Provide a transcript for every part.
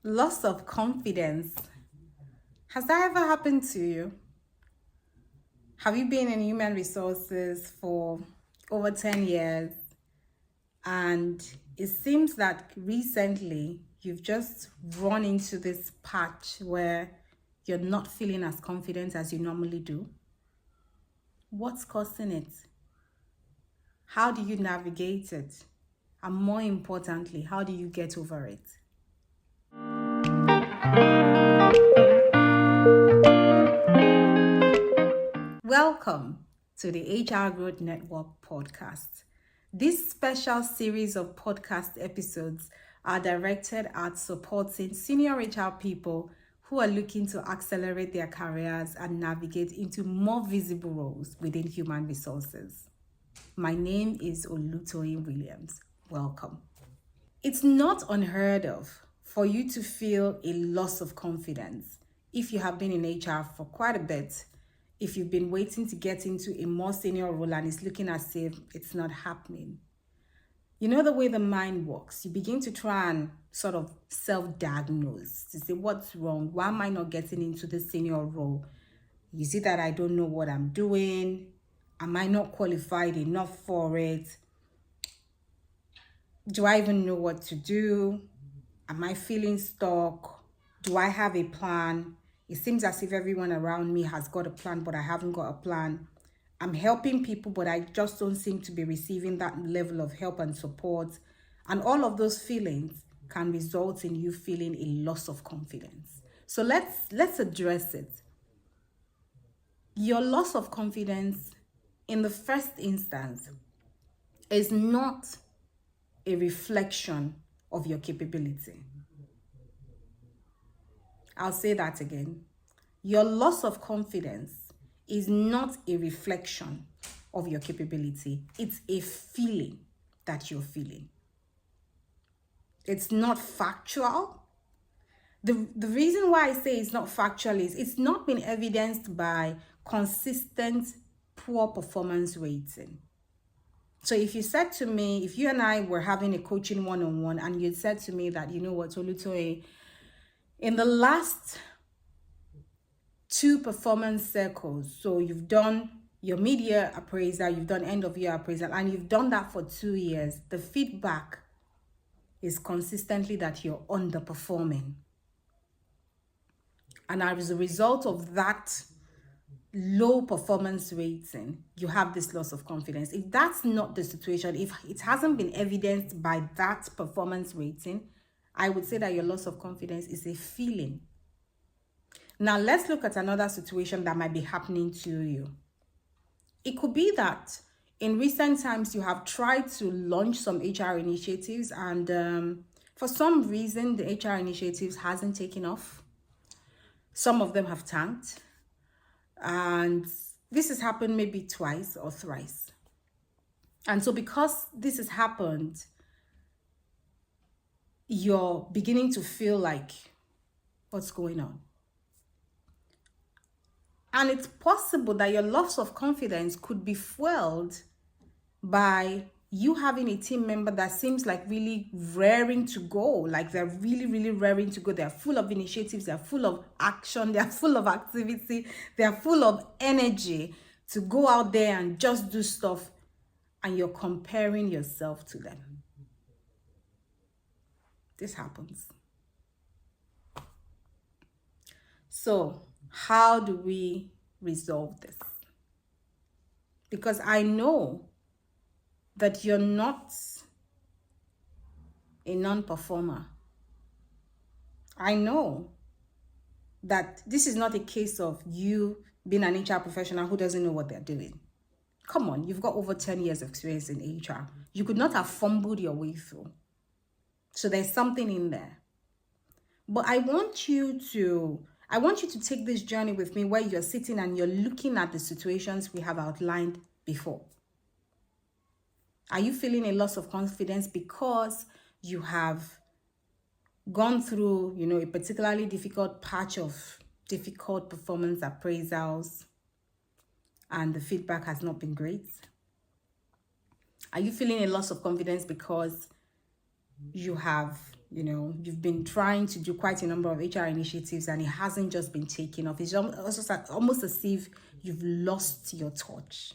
Loss of confidence. Has that ever happened to you? Have you been in human resources for over 10 years and it seems that recently you've just run into this patch where you're not feeling as confident as you normally do? What's causing it? How do you navigate it? And more importantly, how do you get over it? Welcome to the HR Growth Network podcast. This special series of podcast episodes are directed at supporting senior HR people who are looking to accelerate their careers and navigate into more visible roles within human resources. My name is Olutoyin Williams. Welcome. It's not unheard of for you to feel a loss of confidence if you have been in HR for quite a bit, if you've been waiting to get into a more senior role and it's looking as if it's not happening. You know the way the mind works. You begin to try and sort of self-diagnose to say, what's wrong? Why am I not getting into the senior role? Is it that I don't know what I'm doing? Am I not qualified enough for it? Do I even know what to do? Am I feeling stuck? Do I have a plan? It seems as if everyone around me has got a plan, but I haven't got a plan. I'm helping people, but I just don't seem to be receiving that level of help and support. And all of those feelings can result in you feeling a loss of confidence. So let's address it. Your loss of confidence in the first instance is not a reflection of your capability. I'll say that again. Your loss of confidence is not a reflection of your capability. It's a feeling that you're feeling. It's not factual. The reason why I say it's not factual is it's not been evidenced by consistent poor performance rating. So if you said to me, if you and I were having a coaching one-on-one and you said to me that, you know what, Olutoye, in the last 2 performance circles, so you've done your mid-year appraisal, you've done end-of-year appraisal, and you've done that for 2 years, the feedback is consistently that you're underperforming. And as a result of that low performance rating, you have this loss of confidence. If that's not the situation, if it hasn't been evidenced by that performance rating, I would say that your loss of confidence is a feeling. Now, let's look at another situation that might be happening to you. It could be that in recent times, you have tried to launch some HR initiatives and for some reason, the HR initiatives hasn't taken off. Some of them have tanked. And this has happened maybe twice or thrice. And so because this has happened, you're beginning to feel like, what's going on? And it's possible that your loss of confidence could be fueled by you having a team member that seems like really raring to go, like they're really, really raring to go. They're full of initiatives, they're full of action, they're full of activity, they're full of energy to go out there and just do stuff, and you're comparing yourself to them. This happens. So, how do we resolve this? Because I know that you're not a non-performer. I know that this is not a case of you being an HR professional who doesn't know what they're doing. Come on, you've got over 10 years of experience in HR. You could not have fumbled your way through. So there's something in there. But I want you to take this journey with me where you're sitting and you're looking at the situations we have outlined before. Are you feeling a loss of confidence because you have gone through, a particularly difficult patch of difficult performance appraisals and the feedback has not been great? Are you feeling a loss of confidence because you have, You've been trying to do quite a number of HR initiatives and it hasn't just been taken off. It's almost as if you've lost your touch.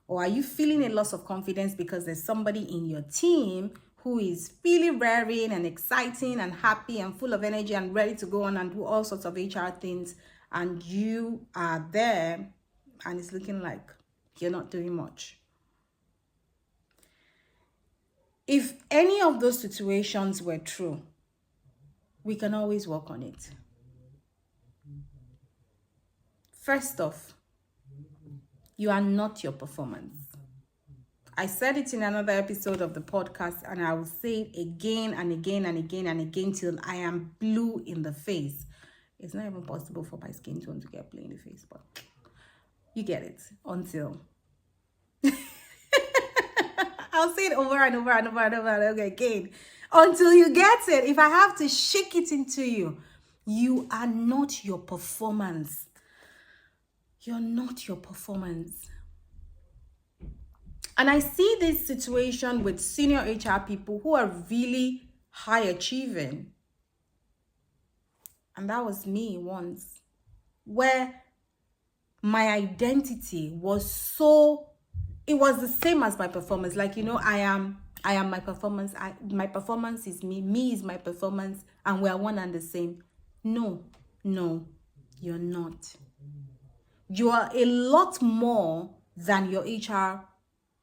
Or are you feeling a loss of confidence because there's somebody in your team who is really raring and exciting and happy and full of energy and ready to go on and do all sorts of HR things, and you are there and it's looking like you're not doing much? If any of those situations were true, we can always work on it. First off, you are not your performance. I said it in another episode of the podcast, and I will say it again and again and again and again till I am blue in the face. It's not even possible for my skin tone to get blue in the face, but you get it. Until I'll say it over and over and over and over and over again until you get it. If I have to shake it into you, you are not your performance. You're not your performance. And I see this situation with senior HR people who are really high achieving. And that was me once, where my identity was it was the same as my performance. Like, I am my performance. My performance is me. Me is my performance. And we are one and the same. No, you're not. You are a lot more than your HR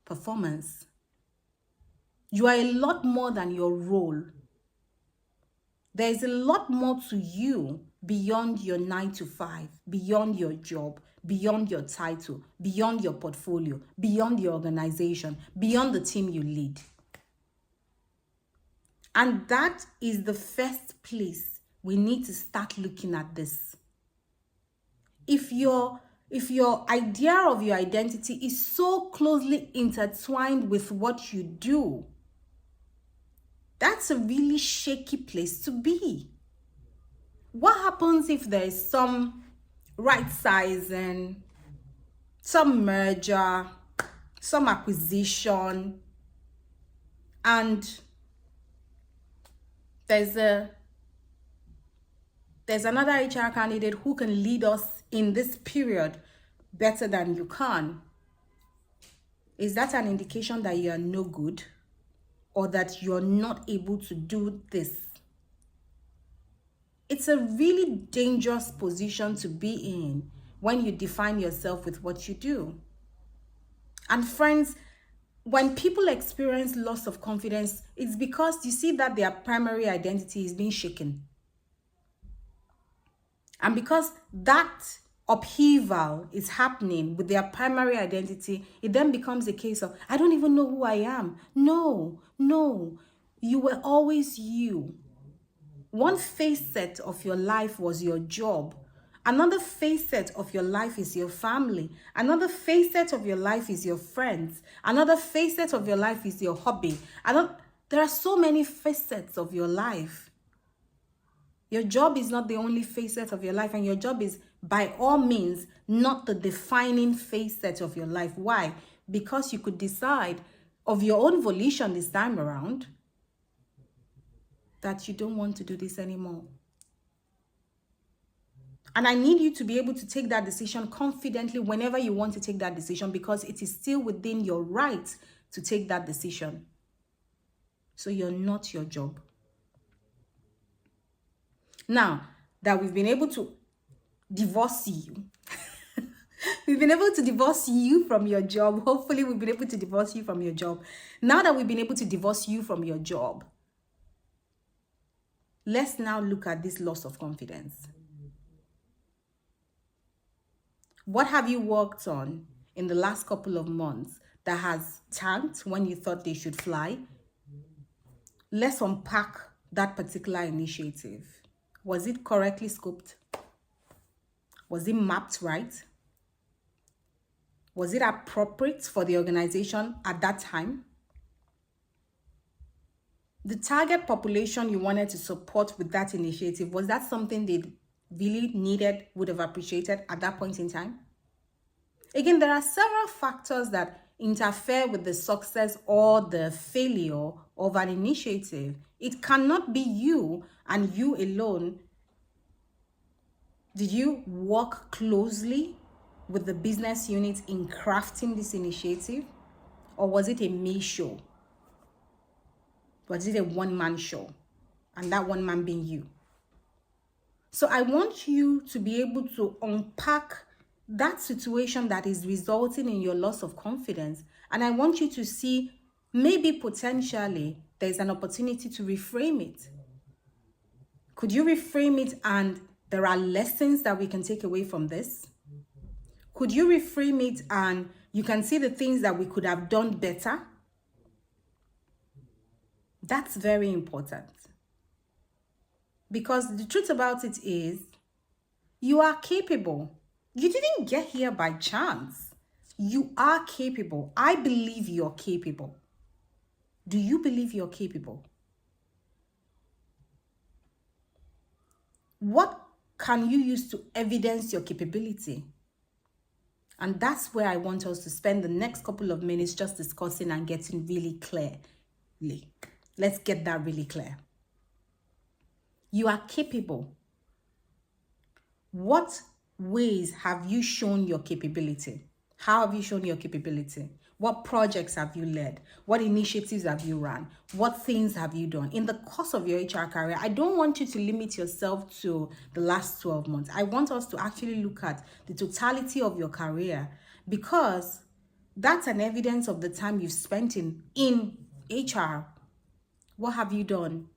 performance. You are a lot more than your role. There is a lot more to you beyond your 9 to 5, beyond your job, beyond your title, beyond your portfolio, beyond your organization, beyond the team you lead. And that is the first place we need to start looking at this. If your idea of your identity is so closely intertwined with what you do, that's a really shaky place to be. What happens if there is some right sizing, some merger, some acquisition, and there's another HR candidate who can lead us in this period better than you can? Is that an indication that you are no good, or that you're not able to do this? It's a really dangerous position to be in when you define yourself with what you do. And friends, when people experience loss of confidence, it's because you see that their primary identity is being shaken. And because that upheaval is happening with their primary identity, it then becomes a case of, I don't even know who I am. No, you were always you. One facet of your life was your job. Another facet of your life is your family. Another facet of your life is your friends. Another facet of your life is your hobby. There are so many facets of your life. Your job is not the only facet of your life, and your job is by all means not the defining facet of your life. Why? Because you could decide of your own volition this time around that you don't want to do this anymore. And I need you to be able to take that decision confidently whenever you want to take that decision, because it is still within your right to take that decision. So you're not your job. Now that we've been able to divorce you, we've been able to divorce you from your job. Hopefully we've been able to divorce you from your job. Now that we've been able to divorce you from your job, let's now look at this loss of confidence. What have you worked on in the last couple of months that has tanked when you thought they should fly? Let's unpack that particular initiative. Was it correctly scoped? Was it mapped right? Was it appropriate for the organization at that time? The target population you wanted to support with that initiative, was that something they really needed, would have appreciated at that point in time? Again, there are several factors that interfere with the success or the failure of an initiative. It cannot be you and you alone. Did you work closely with the business unit in crafting this initiative? Or was it a me show? Was it a one-man show? And that one man being you. So I want you to be able to unpack that situation that is resulting in your loss of confidence. And I want you to see maybe potentially there's an opportunity to reframe it. Could you reframe it and there are lessons that we can take away from this? Could you reframe it and you can see the things that we could have done better? That's very important. Because the truth about it is, you are capable. You didn't get here by chance. You are capable. I believe you're capable. Do you believe you're capable? What can you use to evidence your capability? And that's where I want us to spend the next couple of minutes just discussing and getting really clearly. Let's get that really clear. You are capable. What ways have you shown your capability? How have you shown your capability? What projects have you led? What initiatives have you run? What things have you done? In the course of your HR career, I don't want you to limit yourself to the last 12 months. I want us to actually look at the totality of your career, because that's an evidence of the time you've spent in HR. What have you done?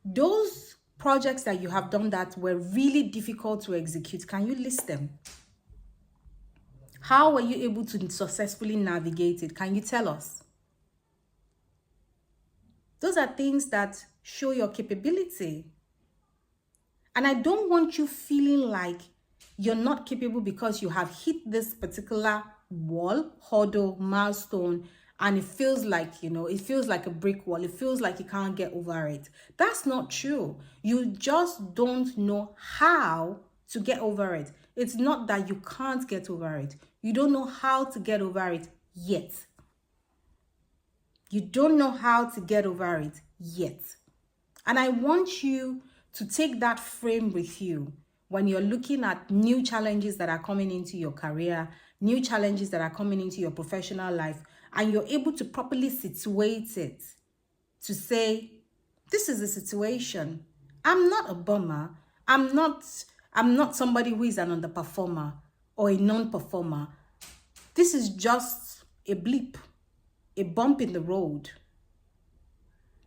Those projects that you have done that were really difficult to execute, can you list them? How were you able to successfully navigate it? Can you tell us? Those are things that show your capability. And I don't want you feeling like you're not capable because you have hit this particular wall, hurdle, milestone, and it feels like, it feels like a brick wall. It feels like you can't get over it. That's not true. You just don't know how to get over it. It's not that you can't get over it. You don't know how to get over it yet. You don't know how to get over it yet. And I want you to take that frame with you when you're looking at new challenges that are coming into your career, new challenges that are coming into your professional life, and you're able to properly situate it to say, this is the situation. I'm not a bummer. I'm not somebody who is an underperformer or a non-performer. This is just a blip, a bump in the road.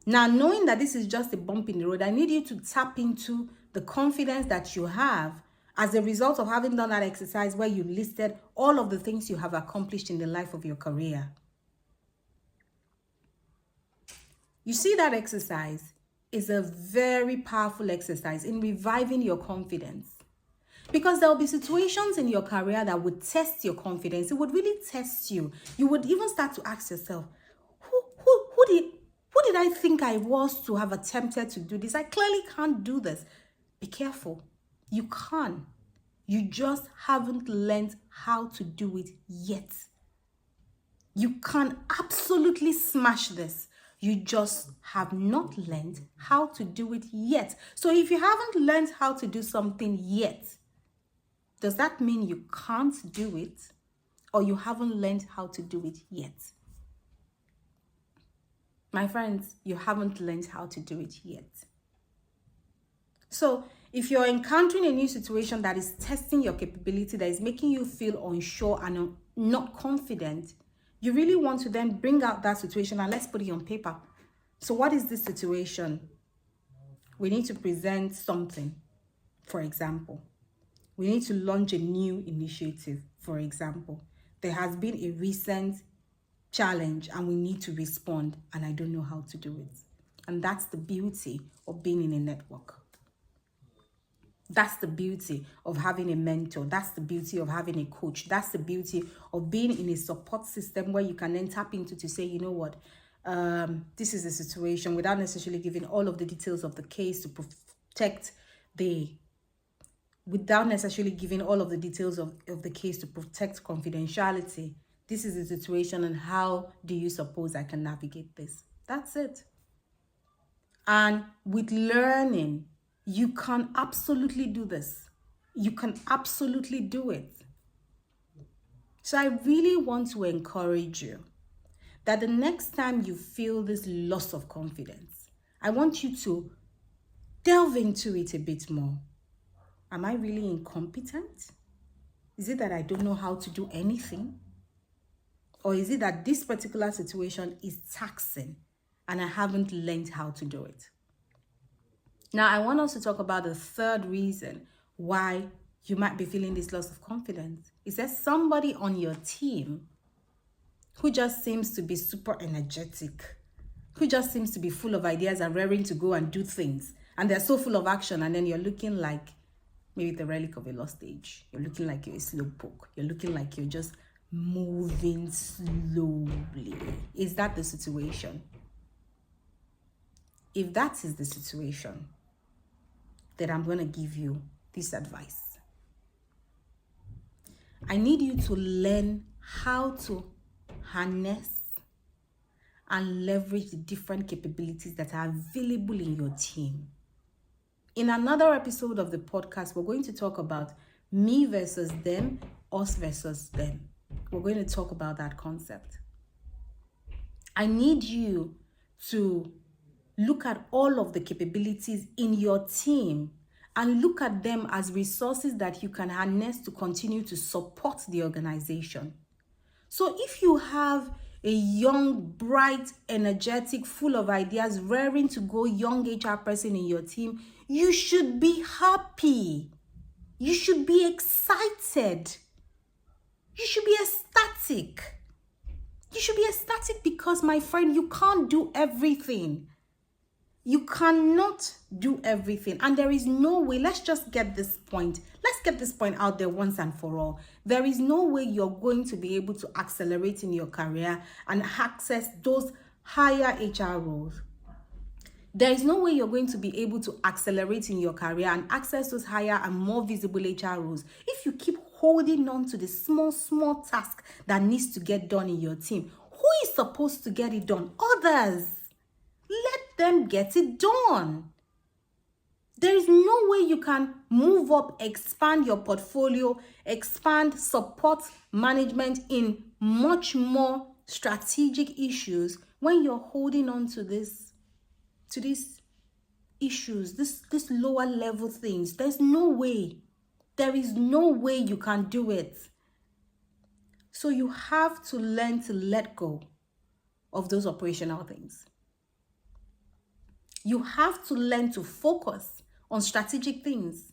Now, knowing that this is just a bump in the road, I need you to tap into the confidence that you have as a result of having done that exercise where you listed all of the things you have accomplished in the life of your career. You see, that exercise is a very powerful exercise in reviving your confidence. Because there will be situations in your career that would test your confidence. It would really test you. You would even start to ask yourself, who did I think I was to have attempted to do this? I clearly can't do this. Be careful. You can. You just haven't learned how to do it yet. You can absolutely smash this. You just have not learned how to do it yet. So if you haven't learned how to do something yet, does that mean you can't do it, or you haven't learned how to do it yet? My friends, you haven't learned how to do it yet. So if you're encountering a new situation that is testing your capability, that is making you feel unsure and not confident, you really want to then bring out that situation and let's put it on paper. So what is this situation? We need to present something, for example. We need to launch a new initiative, for example. There has been a recent challenge and we need to respond, and I don't know how to do it. And that's the beauty of being in a network. That's the beauty of having a mentor. That's the beauty of having a coach. That's the beauty of being in a support system where you can then tap into to say, you know what, this is a situation, without necessarily giving all of the details of the case to protect the without necessarily giving all of the details of the case to protect confidentiality, this is the situation and how do you suppose I can navigate this? That's it. And with learning, you can absolutely do this. You can absolutely do it. So I really want to encourage you that the next time you feel this loss of confidence, I want you to delve into it a bit more. Am I really incompetent? Is it that I don't know how to do anything? Or is it that this particular situation is taxing and I haven't learned how to do it? Now, I want us to talk about the third reason why you might be feeling this loss of confidence. Is there somebody on your team who just seems to be super energetic, who just seems to be full of ideas and raring to go and do things, and they're so full of action, and then you're looking like maybe the relic of a lost age. You're looking like you're a slowpoke. You're looking like you're just moving slowly. Is that the situation? If that is the situation, then I'm going to give you this advice. I need you to learn how to harness and leverage the different capabilities that are available in your team. In another episode of the podcast, we're going to talk about me versus them, us versus them. We're going to talk about that concept. I need you to look at all of the capabilities in your team and look at them as resources that you can harness to continue to support the organization. So if you have a young, bright, energetic, full of ideas, raring to go young HR person in your team, you should be happy. You should be excited. You should be ecstatic. You should be ecstatic because, my friend, you can't do everything. You cannot do everything. And there is no way, let's just get this point. Let's get this point out there once and for all. There is no way you're going to be able to accelerate in your career and access those higher HR roles. There is no way you're going to be able to accelerate in your career and access those higher and more visible HR roles if you keep holding on to the small task that needs to get done in your team. Who is supposed to get it done? Others. Let them get it done. There is no way you can move up, expand your portfolio, expand support management in much more strategic issues when you're holding on to these issues, this lower level things. There's no way. There is no way you can do it. So you have to learn to let go of those operational things. You have to learn to focus on strategic things.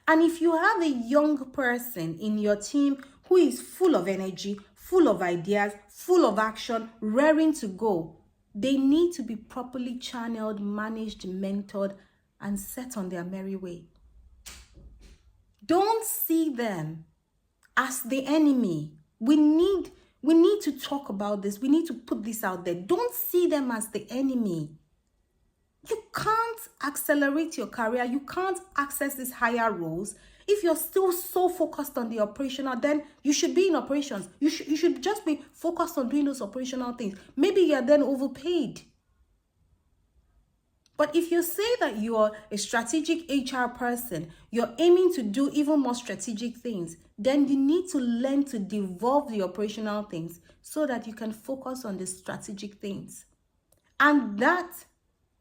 And if you have a young person in your team who is full of energy, full of ideas, full of action, raring to go, they need to be properly channeled, managed, mentored, and set on their merry way. Don't see them as the enemy. We need to talk about this. We need to put this out there. Don't see them as the enemy. You can't accelerate your career. You can't access these higher roles if you're still so focused on the operational. Then you should be in operations. You should just be focused on doing those operational things. Maybe you're then overpaid. But if you say that you're a strategic HR person, you're aiming to do even more strategic things, then you need to learn to devolve the operational things so that you can focus on the strategic things. And that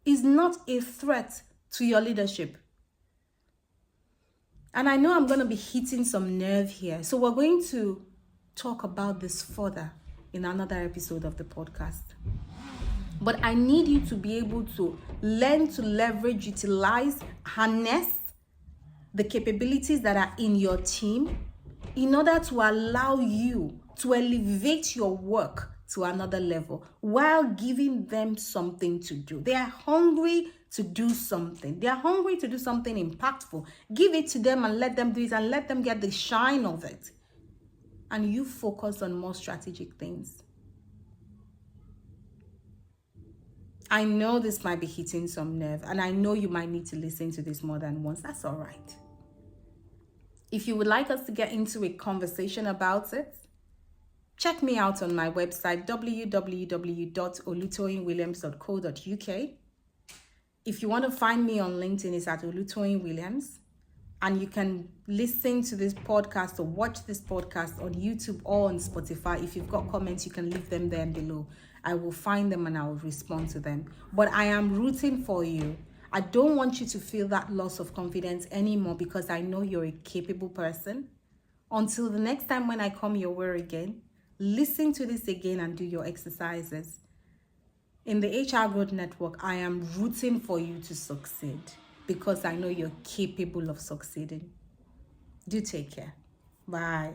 is not a threat to your leadership. And I know I'm going to be hitting some nerve here. So we're going to talk about this further in another episode of the podcast. But I need you to be able to learn to leverage, utilize, harness the capabilities that are in your team in order to allow you to elevate your work to another level while giving them something to do. They are hungry to do something. They are hungry to do something impactful. Give it to them and let them do it and let them get the shine of it. And you focus on more strategic things. I know this might be hitting some nerve, and I know you might need to listen to this more than once. That's all right. If you would like us to get into a conversation about it, check me out on my website www.olutoyinwilliams.co.uk. If you want to find me on LinkedIn, it's at Olutoyin Williams. And you can listen to this podcast or watch this podcast on YouTube or on Spotify. If you've got comments, you can leave them there and below. I will find them and I will respond to them. But I am rooting for you. I don't want you to feel that loss of confidence anymore because I know you're a capable person. Until the next time when I come your way again, listen to this again and do your exercises. In the HR Growth Network, I am rooting for you to succeed because I know you're capable of succeeding. Do take care. Bye.